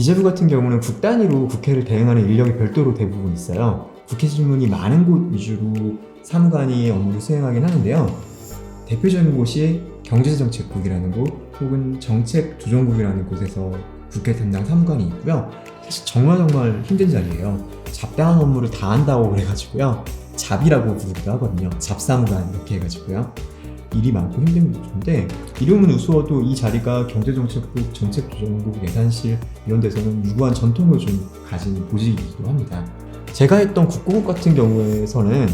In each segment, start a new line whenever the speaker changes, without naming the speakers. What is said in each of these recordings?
기재부 같은 경우는 국 단위로 국회를 대응하는 인력이 별도로 대부분 있어요. 국회 질문이 많은 곳 위주로 사무관이 업무를 수행하긴 하는데요. 대표적인 곳이 경제정책국이라는 곳 혹은 정책조정국이라는 곳에서 국회 담당 사무관이 있고요. 사실 정말 힘든 자리예요. 잡다한 업무를 다 한다고 그래가지고요. 잡이라고 부르기도 하거든요. 잡사무관 이렇게 해가지고요. 일이 많고 힘든 곳인데 이름은 우스워도 이 자리가 경제정책국, 정책조정국, 예산실 이런 데서는 유구한 전통을 좀 가진 보직이기도 합니다. 제가 했던 국고국 같은 경우에서는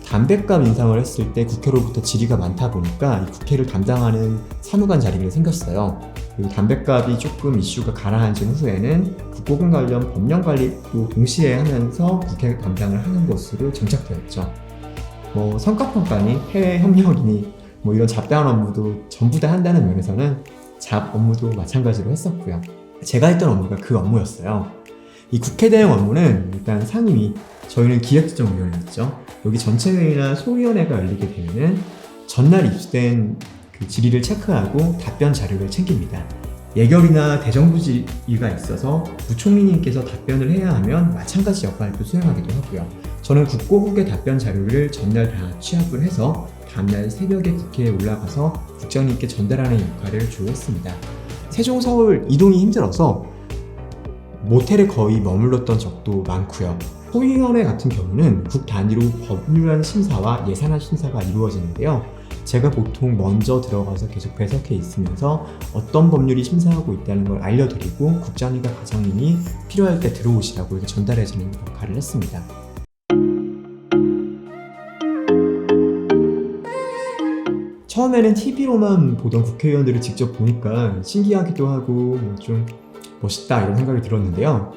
담뱃값 인상을 했을 때 국회로부터 질의가 많다 보니까 이 국회를 담당하는 사무관 자리가 생겼어요. 그리고 담뱃값이 조금 이슈가 가라앉은 후에는 국고금 관련 법령 관리도 동시에 하면서 국회 담당을 하는 것으로 정착되었죠. 성과평가니 해외 협력이니 이런 잡다한 업무도 전부 다 한다는 면에서는 잡 업무도 마찬가지로 했었고요. 제가 했던 업무가 그 업무였어요. 이 국회 대응 업무는 일단 상임위, 저희는 기획재정위원회였죠. 여기 전체회의나 소위원회가 열리게 되면은 전날 입수된 그 질의를 체크하고 답변 자료를 챙깁니다. 예결이나 대정부 질의가 있어서 부총리님께서 답변을 해야 하면 마찬가지 역할도 수행하기도 하고요. 저는 국고국의 답변 자료를 전날 다 취합을 해서 다음날 새벽에 국회에 올라가서 국장님께 전달하는 역할을 주로 했습니다. 세종, 서울 이동이 힘들어서 모텔에 거의 머물렀던 적도 많고요. 소위원회 같은 경우는 국 단위로 법률안 심사와 예산안 심사가 이루어지는데요. 제가 보통 먼저 들어가서 계속 배석해 있으면서 어떤 법률이 심사하고 있다는 걸 알려드리고 국장님과 과장님이 필요할 때 들어오시라고 이렇게 전달해주는 역할을 했습니다. 처음에는 TV로만 보던 국회의원들을 직접 보니까 신기하기도 하고 좀 멋있다 이런 생각이 들었는데요.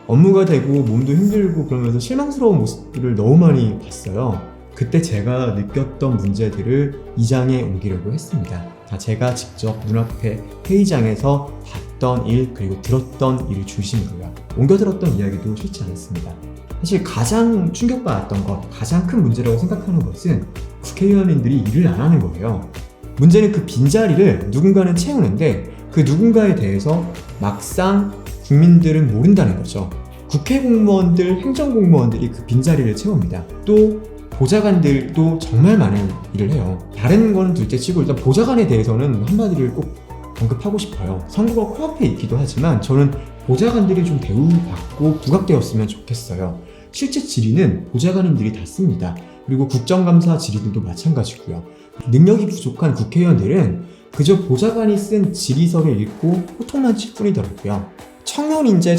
업무가 되고 몸도 힘들고 그러면서 실망스러운 모습들을 너무 많이 봤어요. 그때 제가 느꼈던 문제들을 이장에 옮기려고 했습니다. 다 제가 직접 눈앞에 회의장에서 봤던 일 그리고 들었던 일을 중심으로요. 옮겨 들었던 이야기도 싫지 않았습니다. 사실 가장 충격받았던 것, 가장 큰 문제라고 생각하는 것은 국회의원님들이 일을 안 하는 거예요. 문제는 그 빈자리를 누군가는 채우는데 그 누군가에 대해서 막상 국민들은 모른다는 거죠. 국회 공무원들, 행정공무원들이 그 빈자리를 채웁니다. 또 보좌관들도 정말 많은 일을 해요. 다른 거는 둘째치고 일단 보좌관에 대해서는 한마디를 꼭 언급하고 싶어요. 선거가 코앞에 있기도 하지만 저는 보좌관들이 좀 대우받고 부각되었으면 좋겠어요. 실제 질의는 보좌관님들이 다 씁니다. 그리고 국정감사 질의들도 마찬가지고요. 능력이 부족한 국회의원들은 그저 보좌관이 쓴 질의서를 읽고 호통만 칠 뿐이더라고요. 청년인재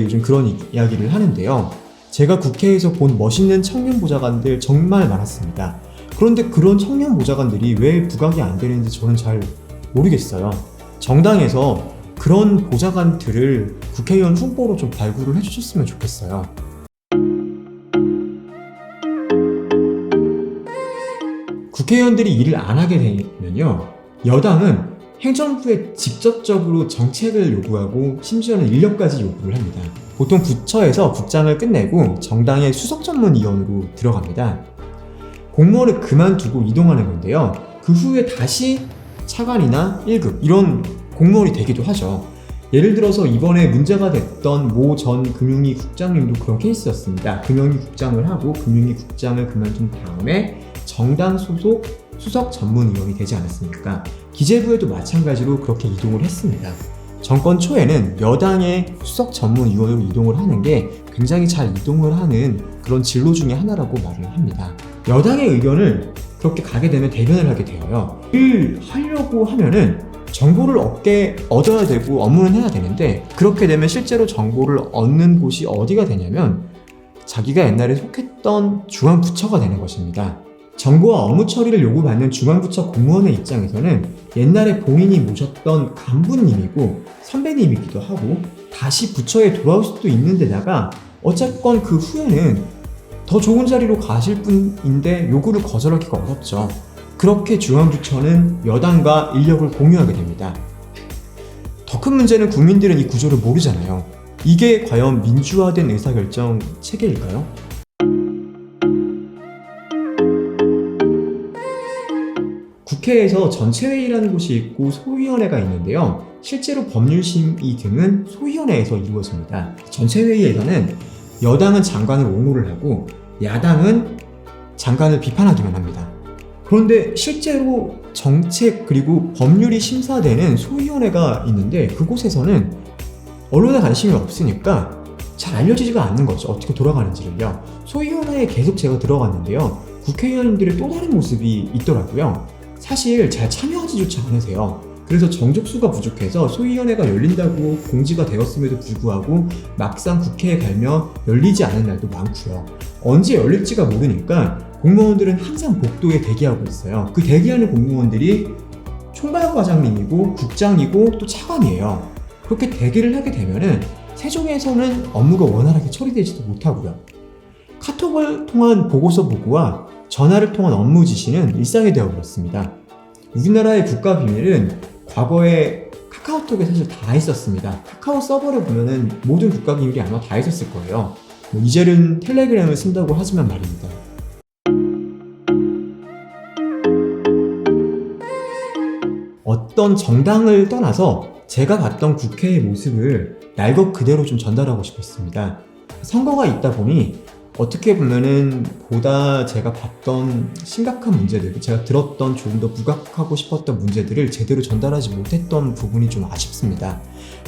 요즘 그런 이야기를 하는데요. 제가 국회에서 본 멋있는 청년 보좌관들 정말 많았습니다. 그런데 그런 청년 보좌관들이 왜 부각이 안 되는지 저는 잘 모르겠어요. 정당에서 그런 보좌관들을 국회의원 후보로 좀 발굴을 해주셨으면 좋겠어요. 국회의원들이 일을 안 하게 되면요, 여당은 행정부에 직접적으로 정책을 요구하고 심지어는 인력까지 요구를 합니다. 보통 부처에서 국장을 끝내고 정당의 수석전문위원으로 들어갑니다. 공무원을 그만두고 이동하는 건데요. 그 후에 다시 차관이나 1급 이런 공무원이 되기도 하죠. 예를 들어서 이번에 문제가 됐던 모 전 금융위 국장님도 그런 케이스였습니다. 금융위 국장을 하고 금융위 국장을 그만둔 다음에 정당 소속 수석 전문위원이 되지 않았습니까? 기재부에도 마찬가지로 그렇게 이동을 했습니다. 정권 초에는 여당의 수석 전문위원으로 이동을 하는 게 굉장히 잘 이동을 하는 그런 진로 중에 하나라고 말을 합니다. 여당의 의견을 그렇게 가게 되면 대변을 하게 되어요. 일 하려고 하면은 정보를 얻어야 되고 업무는 해야 되는데 그렇게 되면 실제로 정보를 얻는 곳이 어디가 되냐면 자기가 옛날에 속했던 중앙부처가 되는 것입니다. 정보와 업무 처리를 요구받는 중앙부처 공무원의 입장에서는 옛날에 본인이 모셨던 간부님이고 선배님이기도 하고 다시 부처에 돌아올 수도 있는 데다가 어쨌건 그 후에는 더 좋은 자리로 가실 분인데 요구를 거절하기가 어렵죠. 그렇게 중앙부처는 여당과 인력을 공유하게 됩니다. 더 큰 문제는 국민들은 이 구조를 모르잖아요. 이게 과연 민주화된 의사결정 체계일까요? 국회에서 전체회의라는 곳이 있고 소위원회가 있는데요. 실제로 법률심의 등은 소위원회에서 이루어집니다. 전체 회의에서는 여당은 장관을 옹호를 하고 야당은 장관을 비판하기만 합니다. 그런데 실제로 정책 그리고 법률이 심사되는 소위원회가 있는데 그곳에서는 언론에 관심이 없으니까 잘 알려지지가 않는 거죠. 어떻게 돌아가는지를요. 소위원회에 계속 제가 들어갔는데요. 국회의원님들의 또 다른 모습이 있더라고요. 사실 잘 참여하지조차 않으세요. 그래서 정족수가 부족해서 소위원회가 열린다고 공지가 되었음에도 불구하고 막상 국회에 가면 열리지 않은 날도 많고요. 언제 열릴지가 모르니까 공무원들은 항상 복도에 대기하고 있어요. 그 대기하는 공무원들이 총괄과장님이고 국장이고 또 차관이에요. 그렇게 대기를 하게 되면은 세종에서는 업무가 원활하게 처리되지도 못하고요. 카톡을 통한 보고서 보고와 전화를 통한 업무 지시는 일상이 되어버렸습니다. 우리나라의 국가비밀은 과거에 카카오톡에 사실 다 있었습니다. 카카오 서버를 보면은 모든 국가비밀이 아마 다 있었을 거예요. 이제는 텔레그램을 쓴다고 하지만 말입니다. 어떤 정당을 떠나서 제가 봤던 국회의 모습을 날것 그대로 좀 전달하고 싶었습니다. 선거가 있다 보니 어떻게 보면은 보다 제가 봤던 심각한 문제들, 제가 들었던 조금 더 부각하고 싶었던 문제들을 제대로 전달하지 못했던 부분이 좀 아쉽습니다.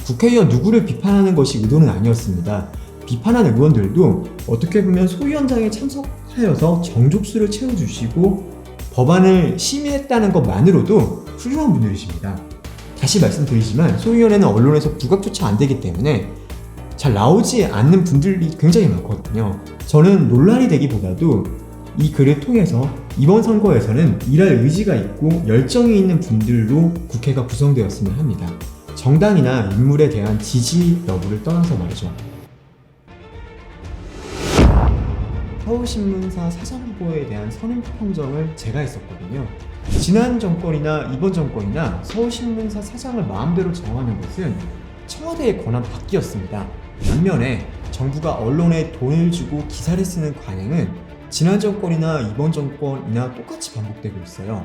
국회의원 누구를 비판하는 것이 의도는 아니었습니다. 비판하는 의원들도 어떻게 보면 소위원장에 참석하여서 정족수를 채워주시고 법안을 심의했다는 것만으로도 훌륭한 분들이십니다. 다시 말씀드리지만 소위원회는 언론에서 부각조차 안 되기 때문에 잘 나오지 않는 분들이 굉장히 많거든요. 저는 논란이 되기보다도 이 글을 통해서 이번 선거에서는 일할 의지가 있고 열정이 있는 분들로 국회가 구성되었으면 합니다. 정당이나 인물에 대한 지지 여부를 떠나서 말이죠. 서울신문사 사장 후보에 대한 선임평정을 제가 했었거든요. 지난 정권이나 이번 정권이나 서울신문사 사장을 마음대로 정하는 것은 청와대의 권한 밖이었습니다. 반면에 정부가 언론에 돈을 주고 기사를 쓰는 관행은 지난 정권이나 이번 정권이나 똑같이 반복되고 있어요.